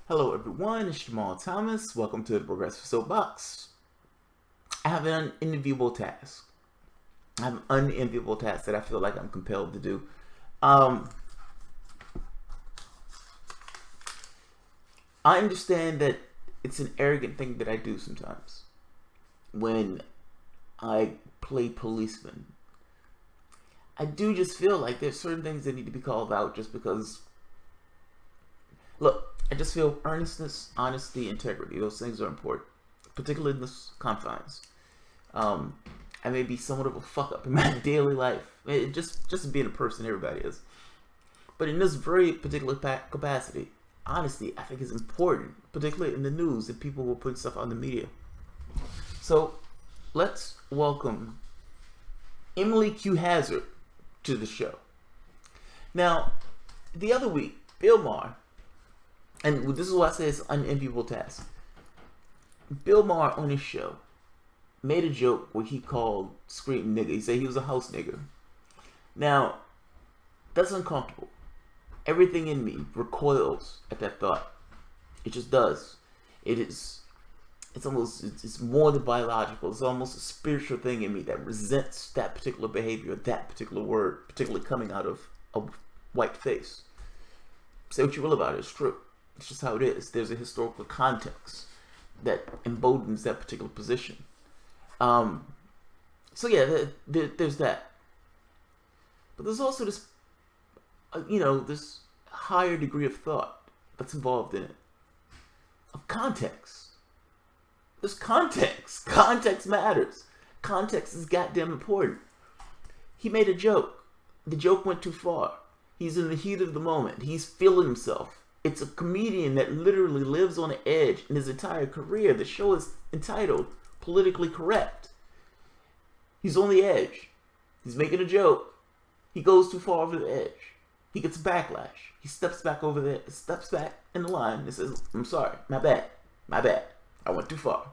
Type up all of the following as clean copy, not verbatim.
Hello everyone, it's Jamal Thomas. Welcome to the Progressive Soapbox. I have an unenviable task. I have an unenviable task that I feel like I'm compelled to do. I understand that it's an arrogant thing that I do sometimes when I play policeman. I do just feel like there's certain things that need to be called out just because, look, I just feel earnestness, honesty, integrity. Those things are important, particularly in this confines. I may be somewhat of a fuck up in my daily life. Just being a person, everybody is. But in this very particular capacity, honesty, I think, is important, particularly in the news, and people will put stuff on the media. So let's welcome Emily Q. Hazard to the show. Now, the other week, Bill Maher, and this is why I say it's an unenviable task. Bill Maher on his show made a joke where he called Scream nigga. He said he was a house nigga. Now, that's uncomfortable. Everything in me recoils at that thought. It just does. It's more than biological. It's almost a spiritual thing in me that resents that particular behavior, that particular word, particularly coming out of a white face. Say what you will about it, it's true. It's just how it is. There's a historical context that emboldens that particular position. So yeah, there's that. But there's also this, this higher degree of thought that's involved in it. Of context. There's context. Context matters. Context is goddamn important. He made a joke. The joke went too far. He's in the heat of the moment. He's feeling himself. It's a comedian that literally lives on the edge in his entire career. The show is entitled Politically Correct. He's on the edge. He's making a joke. He goes too far over the edge. He gets backlash. He steps back in the line and says, I'm sorry, my bad. I went too far.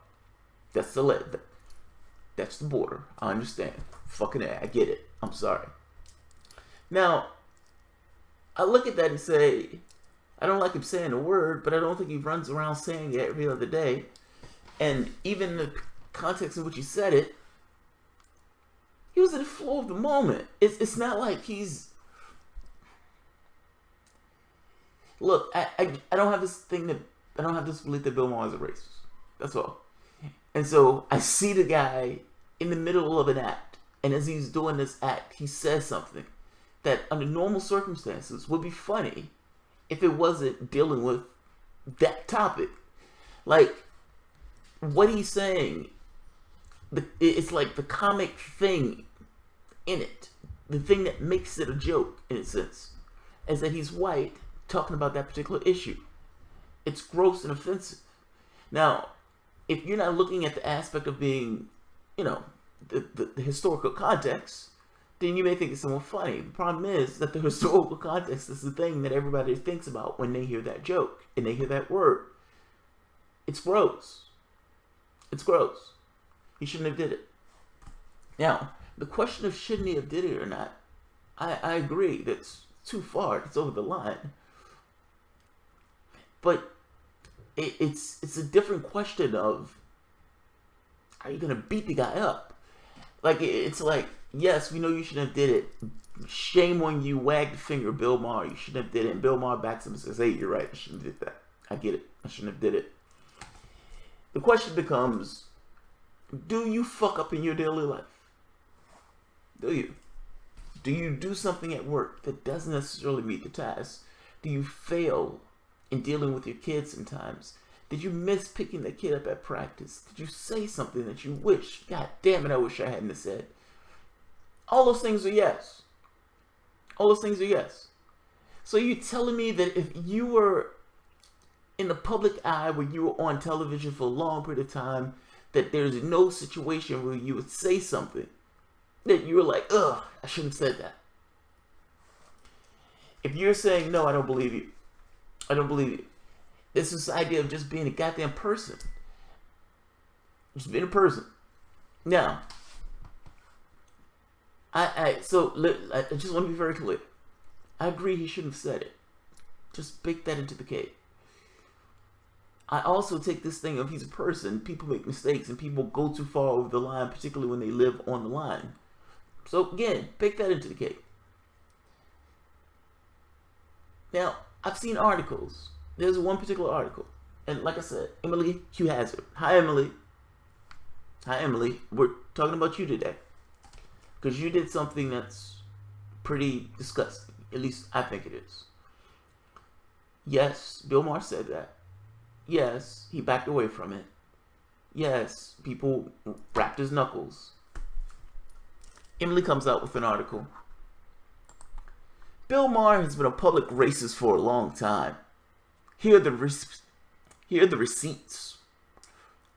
That's that's the border. I understand. Fucking A, I get it. I'm sorry. Now, I look at that and say, I don't like him saying a word, but I don't think he runs around saying it every other day. And even the context in which he said it, he was in the flow of the moment. It's not like he's... Look, I don't have this thing that... I don't have this belief that Bill Maher is a racist. That's all. And so I see the guy in the middle of an act. And as he's doing this act, he says something that under normal circumstances would be funny if it wasn't dealing with that topic. Like, what he's saying, it's like the comic thing in it. The thing that makes it a joke, in a sense, is that he's white talking about that particular issue. It's gross and offensive. Now, if you're not looking at the aspect of being, the historical context, then you may think it's somewhat funny. The problem is that the historical context is the thing that everybody thinks about when they hear that joke and they hear that word. It's gross. It's gross. He shouldn't have did it. Now, the question of shouldn't he have did it or not, I agree. That's too far. It's over the line. But it's a different question of, are you going to beat the guy up? Like, it's like, yes, we know you shouldn't have did it. Shame on you. Wag the finger, Bill Maher. You shouldn't have did it. And Bill Maher backs him and says, hey, you're right. I shouldn't have did that. I get it. I shouldn't have did it. The question becomes, do you fuck up in your daily life? Do you? Do you do something at work that doesn't necessarily meet the task? Do you fail in dealing with your kids sometimes? Did you miss picking the kid up at practice? Did you say something that you wish, God damn it, I wish I hadn't have said? All those things are yes. All those things are yes. So you're telling me that if you were in the public eye, where you were on television for a long period of time, that there's no situation where you would say something that you were like, ugh, I shouldn't have said that. If you're saying, no, I don't believe you. I don't believe you. It's this idea of just being a goddamn person. Just being a person. Now, I just want to be very clear. I agree he shouldn't have said it. Just bake that into the cake. I also take this thing of he's a person. People make mistakes and people go too far over the line, particularly when they live on the line. So again, take that into the cake. Now, I've seen articles. There's one particular article. And like I said, Emily Q Hazard. Hi, Emily. Hi, Emily. We're talking about you today. Because you did something that's pretty disgusting. At least I think it is. Yes, Bill Maher said that. Yes, he backed away from it. Yes, people wrapped his knuckles. Emily comes out with an article. Bill Maher has been a public racist for a long time. Here are the receipts.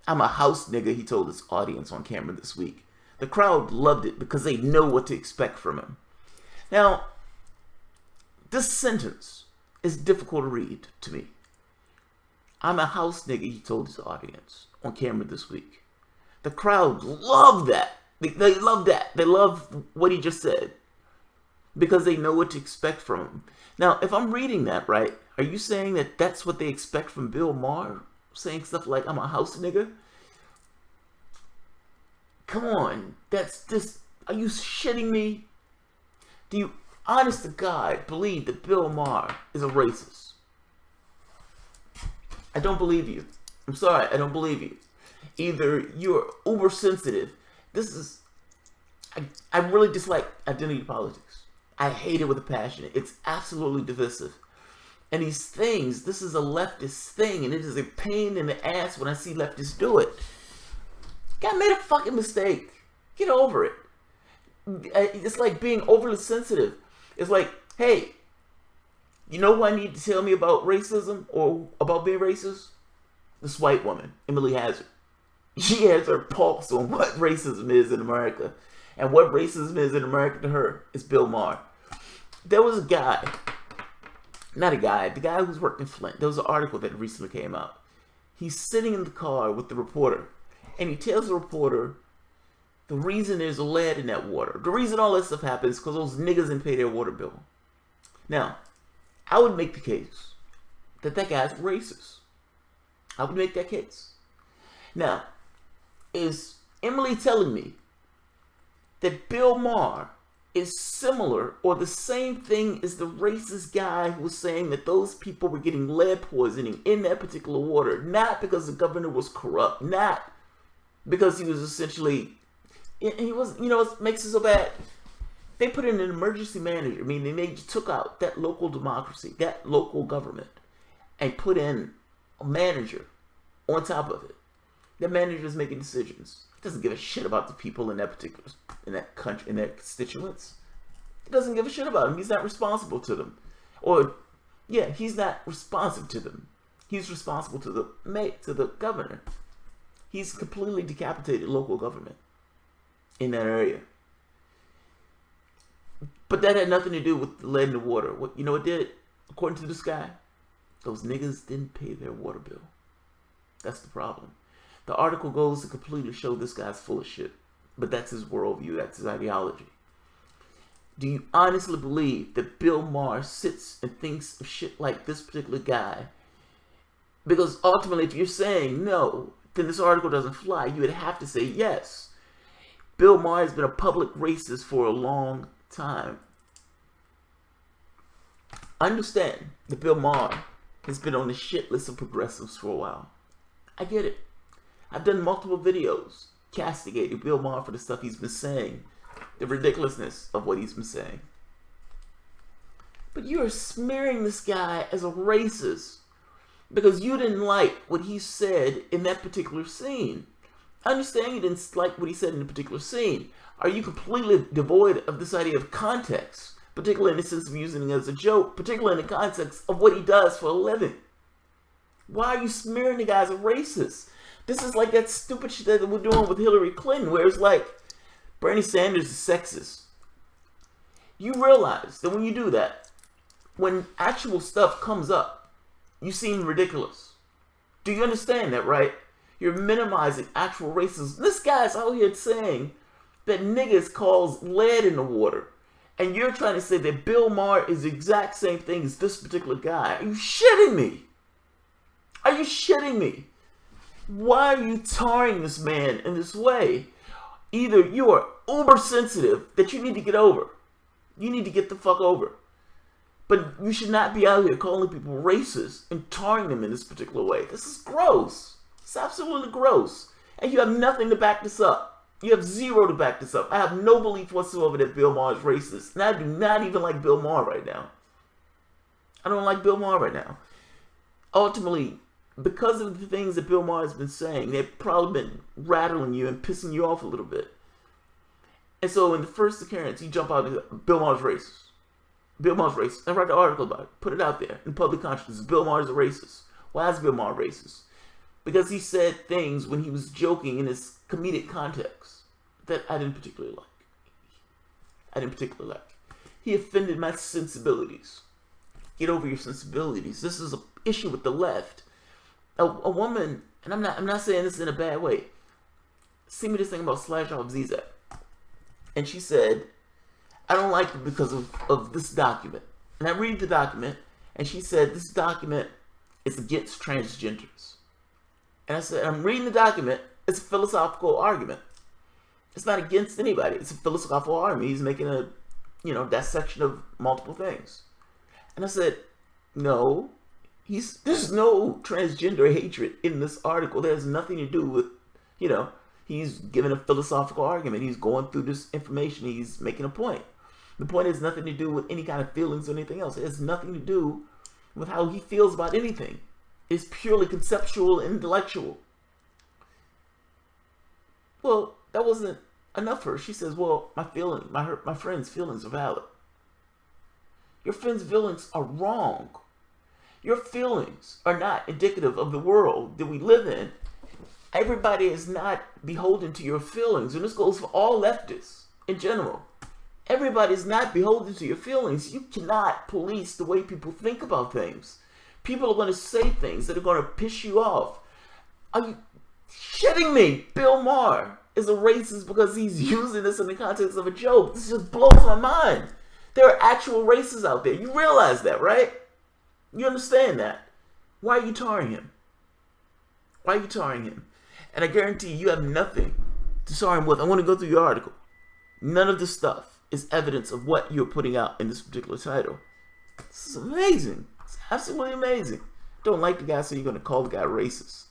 I'm a house nigga, he told his audience on camera this week. The crowd loved it because they know what to expect from him. Now, this sentence is difficult to read to me. I'm a house nigga, he told his audience on camera this week. The crowd loved that. They love that. They love what he just said. Because they know what to expect from him. Now, if I'm reading that right, are you saying that that's what they expect from Bill Maher? Saying stuff like, I'm a house nigga? Come on. That's just... Are you shitting me? Do you, honest to God, believe that Bill Maher is a racist? I don't believe you. I'm sorry, I don't believe you. Either you're uber sensitive. This is... I really dislike identity politics. I hate it with a passion. It's absolutely divisive. And these things, this is a leftist thing, and it is a pain in the ass when I see leftists do it. Guy made a fucking mistake. Get over it. It's like being overly sensitive. It's like, hey, you know who I need to tell me about racism or about being racist? This white woman, Emily Hazard. She has her pulse on what racism is in America. And what racism is in America to her is Bill Maher. There was a guy, not a guy, the guy who's worked in Flint. There was an article that recently came out. He's sitting in the car with the reporter, and he tells the reporter the reason there's lead in that water. The reason all this stuff happens is because those niggas didn't pay their water bill. Now, I would make the case that that guy's racist. I would make that case. Now, is Emily telling me that Bill Maher is similar or the same thing as the racist guy who was saying that those people were getting lead poisoning in that particular water, not because the governor was corrupt, not because he was essentially, he was, you know, what makes it so bad? They put in an emergency manager. I mean, they took out that local democracy, that local government, and put in a manager on top of it. That manager is making decisions. Doesn't give a shit about the people in that particular, in that country, in that constituents. He doesn't give a shit about them. He's not responsible to them. Or, yeah, he's not responsive to them. He's responsible to the governor. He's completely decapitated local government in that area. But that had nothing to do with the lead in the water. What, you know what did? According to this guy, those niggas didn't pay their water bill. That's the problem. The article goes to completely show this guy's full of shit. But that's his worldview. That's his ideology. Do you honestly believe that Bill Maher sits and thinks of shit like this particular guy? Because ultimately, if you're saying no, then this article doesn't fly. You would have to say yes. Bill Maher has been a public racist for a long time. Understand that Bill Maher has been on the shit list of progressives for a while. I get it. I've done multiple videos castigating Bill Maher for the stuff he's been saying. The ridiculousness of what he's been saying. But you are smearing this guy as a racist because you didn't like what he said in that particular scene. I understand you didn't like what he said in the particular scene. Are you completely devoid of this idea of context? Particularly in the sense of using it as a joke. Particularly in the context of what he does for a living. Why are you smearing the guy as a racist? This is like that stupid shit that we're doing with Hillary Clinton, where it's like, Bernie Sanders is sexist. You realize that when you do that, when actual stuff comes up, you seem ridiculous. Do you understand that, right? You're minimizing actual racism. This guy's out here saying that niggas cause lead in the water. And you're trying to say that Bill Maher is the exact same thing as this particular guy. Are you shitting me? Are you shitting me? Why are you tarring this man in this way? Either you are uber sensitive that you need to get over. You need to get the fuck over. But you should not be out here calling people racist and tarring them in this particular way. This is gross. It's absolutely gross. And you have nothing to back this up. You have zero to back this up. I have no belief whatsoever that Bill Maher is racist. And I do not even like Bill Maher right now. I don't like Bill Maher right now. Ultimately, because of the things that Bill Maher has been saying, they've probably been rattling you and pissing you off a little bit. And so in the first occurrence, you jump out and Bill Maher's racist. Bill Maher's racist. I write an article about it. Put it out there in public consciousness. Bill Maher's a racist. Why is Bill Maher racist? Because he said things when he was joking in his comedic context that I didn't particularly like. He offended my sensibilities. Get over your sensibilities. This is an issue with the left. A woman, and I'm not saying this in a bad way, sent me this thing about Slash Off Zizak. And she said, I don't like it because of this document. And I read the document, and she said, this document is against transgenders. And I said, I'm reading the document, it's a philosophical argument. It's not against anybody. It's a philosophical argument. He's making a, dissection of multiple things. And I said, no, there's no transgender hatred in this article. There's nothing to do with, he's giving a philosophical argument. He's going through this information. He's making a point. The point has nothing to do with any kind of feelings or anything else. It has nothing to do with how he feels about anything. It's purely conceptual and intellectual. Well, that wasn't enough for her. She says, well, my friend's feelings are valid. Your friend's feelings are wrong. Your feelings are not indicative of the world that we live in. Everybody is not beholden to your feelings. And this goes for all leftists in general. Everybody is not beholden to your feelings. You cannot police the way people think about things. People are going to say things that are going to piss you off. Are you shitting me? Bill Maher is a racist because he's using this in the context of a joke. This just blows my mind. There are actual racists out there. You realize that, right? You understand that. Why are you tarring him? Why are you tarring him? And I guarantee you have nothing to tar him with. I want to go through your article. None of this stuff is evidence of what you're putting out in this particular title. This is amazing. It's absolutely amazing. Don't like the guy, so you're going to call the guy racist.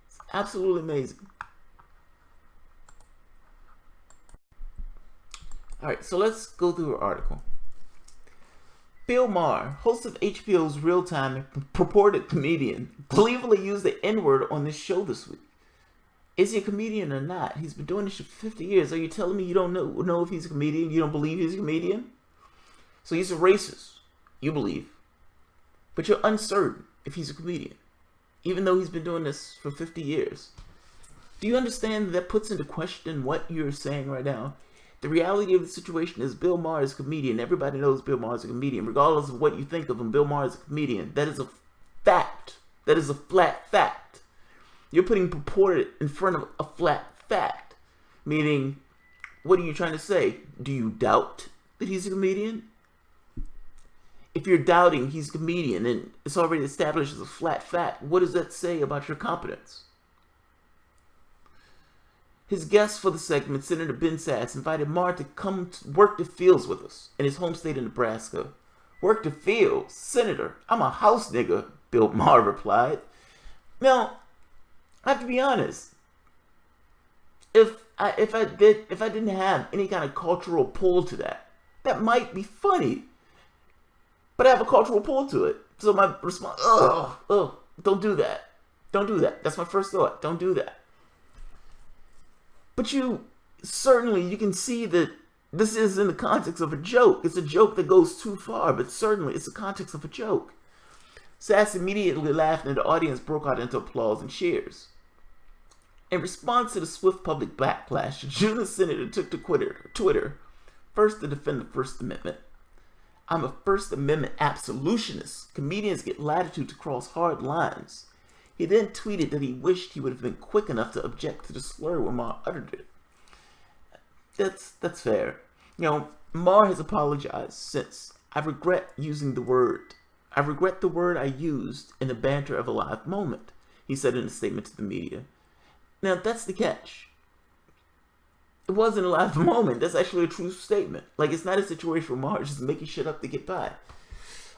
It's absolutely amazing. Alright, so let's go through her article. Bill Maher, host of HBO's Real-Time purported comedian, believably used the N-word on this show this week. Is he a comedian or not? He's been doing this shit for 50 years. Are you telling me you don't know if he's a comedian? You don't believe he's a comedian? So he's a racist, you believe. But you're uncertain if he's a comedian, even though he's been doing this for 50 years. Do you understand that puts into question what you're saying right now? The reality of the situation is Bill Maher is a comedian. Everybody knows Bill Maher is a comedian. Regardless of what you think of him, Bill Maher is a comedian. That is a fact. That is a flat fact. You're putting purported in front of a flat fact. Meaning, what are you trying to say? Do you doubt that he's a comedian? If you're doubting he's a comedian and it's already established as a flat fact, what does that say about your competence? His guest for the segment, Senator Ben Sasse, invited Maher to come work the fields with us in his home state of Nebraska. Work the fields? Senator, I'm a house nigga, Bill Maher replied. Now, I have to be honest. If I didn't have any kind of cultural pull to that might be funny. But I have a cultural pull to it. So my response, don't do that. Don't do that. That's my first thought. Don't do that. But you can see that this is in the context of a joke. It's a joke that goes too far, but certainly it's the context of a joke. Sasse immediately laughed and the audience broke out into applause and cheers. In response to the swift public backlash, the junior senator took to Twitter, first to defend the First Amendment. I'm a First Amendment absolutionist. Comedians get latitude to cross hard lines. He then tweeted that he wished he would have been quick enough to object to the slur when Maher uttered it. That's fair. Maher has apologized since. I regret using the word. I regret the word I used in the banter of a live moment, he said in a statement to the media. Now, that's the catch. It wasn't a live moment. That's actually a true statement. Like, it's not a situation where Maher is just making shit up to get by.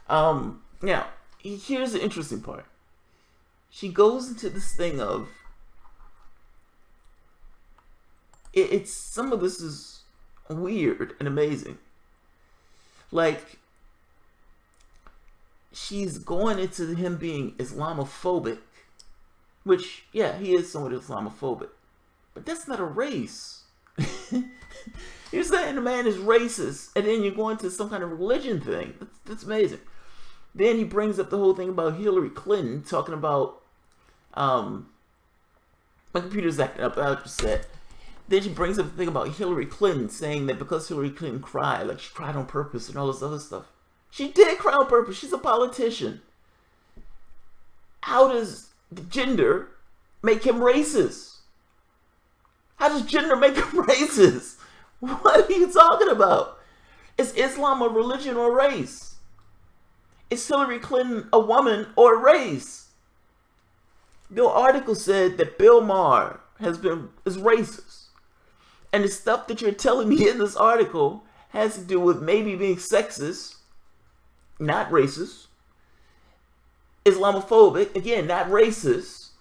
Now, here's the interesting part. She goes into this thing of... It's some of this is weird and amazing. Like, she's going into him being Islamophobic, which, yeah, he is somewhat Islamophobic, but that's not a race. You're saying the man is racist, and then you're going to some kind of religion thing. That's amazing. Then he brings up the whole thing about Hillary Clinton, talking about, my computer's acting up, I just said. Then she brings up the thing about Hillary Clinton, saying that because Hillary Clinton cried, like she cried on purpose and all this other stuff. She did cry on purpose. She's a politician. How does gender make him racist? How does gender make him racist? What are you talking about? Is Islam a religion or a race? Is Hillary Clinton a woman or a race? The article said that Bill Maher is racist. And the stuff that you're telling me in this article has to do with maybe being sexist, not racist. Islamophobic, again, not racist.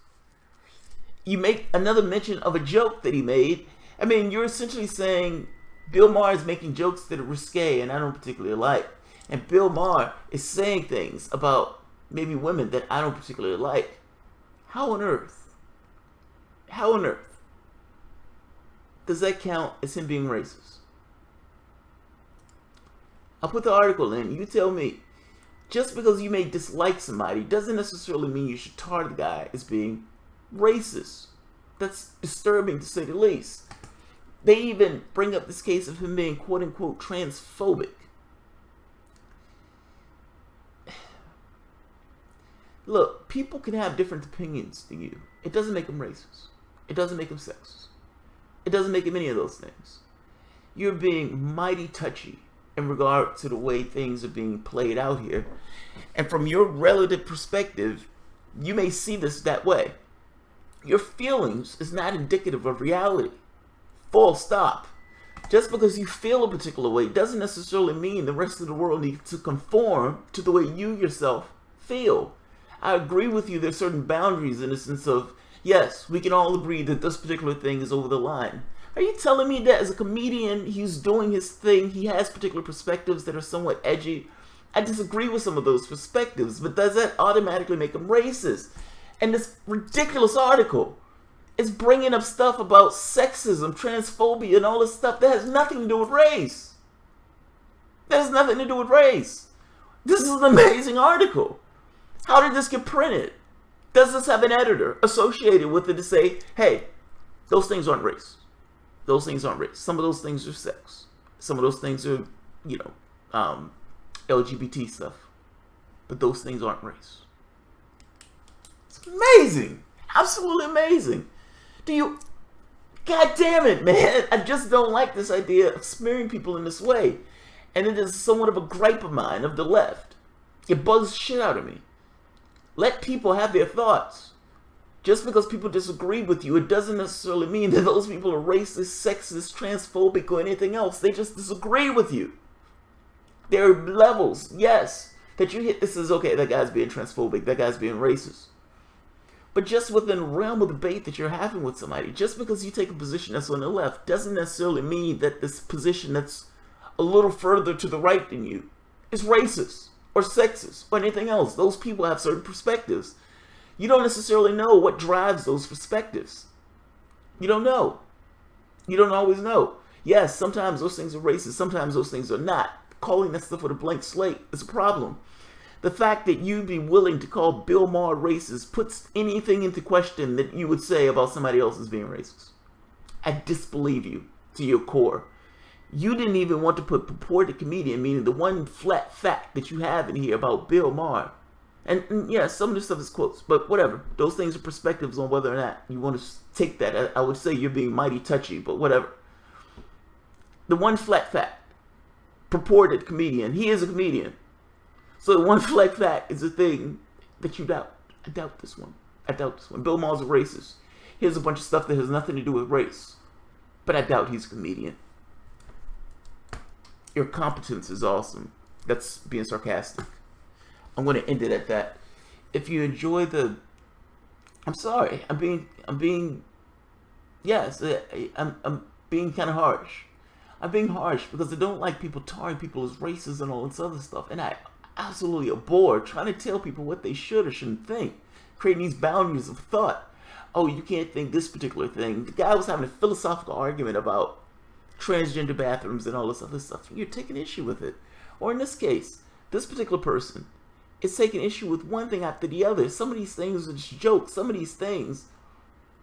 You make another mention of a joke that he made. I mean, you're essentially saying Bill Maher is making jokes that are risque and I don't particularly like. And Bill Maher is saying things about maybe women that I don't particularly like. How on earth? How on earth does that count as him being racist? I'll put the article in. You tell me. Just because you may dislike somebody doesn't necessarily mean you should tar the guy as being racist. That's disturbing to say the least. They even bring up this case of him being quote-unquote transphobic. Look, people can have different opinions than you. It doesn't make them racist. It doesn't make them sexist. It doesn't make him any of those things. You're being mighty touchy in regard to the way things are being played out here. And from your relative perspective, you may see this that way. Your feelings is not indicative of reality. Full stop. Just because you feel a particular way doesn't necessarily mean the rest of the world needs to conform to the way you yourself feel. I agree with you, there's certain boundaries in the sense of, yes, we can all agree that this particular thing is over the line. Are you telling me that as a comedian, he's doing his thing, he has particular perspectives that are somewhat edgy? I disagree with some of those perspectives, but does that automatically make him racist? And this ridiculous article is bringing up stuff about sexism, transphobia, and all this stuff that has nothing to do with race. That has nothing to do with race. This is an amazing article. How did this get printed? Does this have an editor associated with it to say, hey, those things aren't race. Those things aren't race. Some of those things are sex. Some of those things are, LGBT stuff. But those things aren't race. It's amazing. Absolutely amazing. God damn it, man. I just don't like this idea of smearing people in this way. And it is somewhat of a gripe of mine of the left. It bugs the shit out of me. Let people have their thoughts. Just because people disagree with you, it doesn't necessarily mean that those people are racist, sexist, transphobic, or anything else. They just disagree with you. There are levels, yes, that you hit. This is okay, that guy's being transphobic, that guy's being racist. But just within the realm of debate that you're having with somebody, just because you take a position that's on the left, doesn't necessarily mean that this position that's a little further to the right than you is racist or sexist or anything else. Those people have certain perspectives. You don't necessarily know what drives those perspectives. You don't know. You don't always know. Yes, sometimes those things are racist. Sometimes those things are not. Calling that stuff with a blank slate is a problem. The fact that you'd be willing to call Bill Maher racist puts anything into question that you would say about somebody else as being racist. I disbelieve you to your core. You didn't even want to put purported comedian, meaning the one flat fact that you have in here about Bill Maher. And yeah, some of this stuff is quotes, but whatever. Those things are perspectives on whether or not you want to take that. I would say you're being mighty touchy, but whatever. The one flat fact. Purported comedian. He is a comedian. So one flag fact is a thing that you doubt. I doubt this one. I doubt this one. Bill Maher's a racist. Here's a bunch of stuff that has nothing to do with race. But I doubt he's a comedian. Your competence is awesome. That's being sarcastic. I'm going to end it at that. If you enjoy the... I'm sorry. I'm being kind of harsh. I'm being harsh because I don't like people tarring people as racist and all this other stuff. And I absolutely abhor trying to tell people what they should or shouldn't think. Creating these boundaries of thought. Oh, you can't think this particular thing. The guy was having a philosophical argument about transgender bathrooms and all this other stuff. You're taking issue with it. Or in this case, this particular person is taking issue with one thing after the other. Some of these things are just jokes. Some of these things,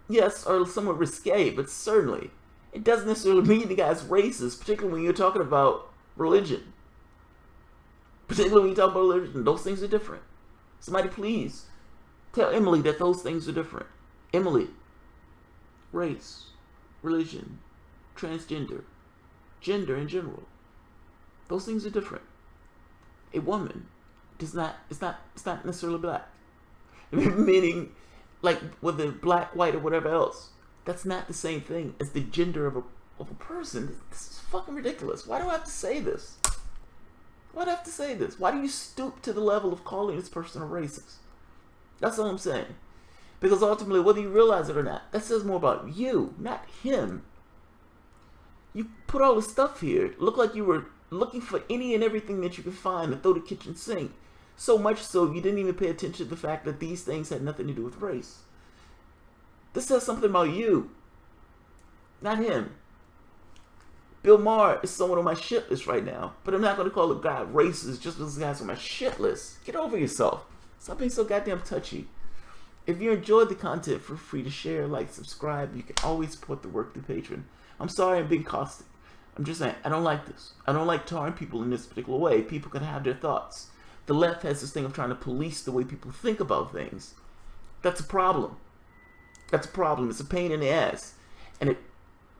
yes, are somewhat risque, but certainly it doesn't necessarily mean the guy's racist, particularly when you're talking about religion. Particularly when you talk about religion, those things are different. Somebody please tell Emily that those things are different. Emily, race, religion, transgender, gender in general. Those things are different. A woman it's not necessarily black. Meaning, like, whether black, white, or whatever else, that's not the same thing as the gender of a person. This is fucking ridiculous. Why do I have to say this? Why do I have to say this? Why do you stoop to the level of calling this person a racist? That's all I'm saying. Because ultimately, whether you realize it or not, that says more about you, not him. You put all this stuff here. It looked like you were looking for any and everything that you could find to throw the kitchen sink. So much so, you didn't even pay attention to the fact that these things had nothing to do with race. This says something about you, not him. Bill Maher is someone on my shit list right now, but I'm not going to call a guy racist just because this guy's on my shit list. Get over yourself. Stop being so goddamn touchy. If you enjoyed the content, feel free to share, like, subscribe. You can always support the work through Patreon. I'm sorry I'm being caustic. I'm just saying, I don't like this. I don't like tarring people in this particular way. People can have their thoughts. The left has this thing of trying to police the way people think about things. That's a problem. That's a problem. It's a pain in the ass. And it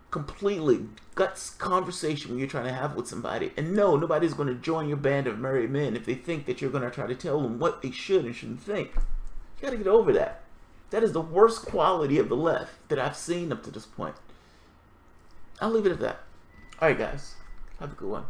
completely guts conversation when you're trying to have with somebody. And no, nobody's going to join your band of merry men if they think that you're going to try to tell them what they should and shouldn't think. You got to get over that. That is the worst quality of the left that I've seen up to this point. I'll leave it at that. Alright guys, have a good one.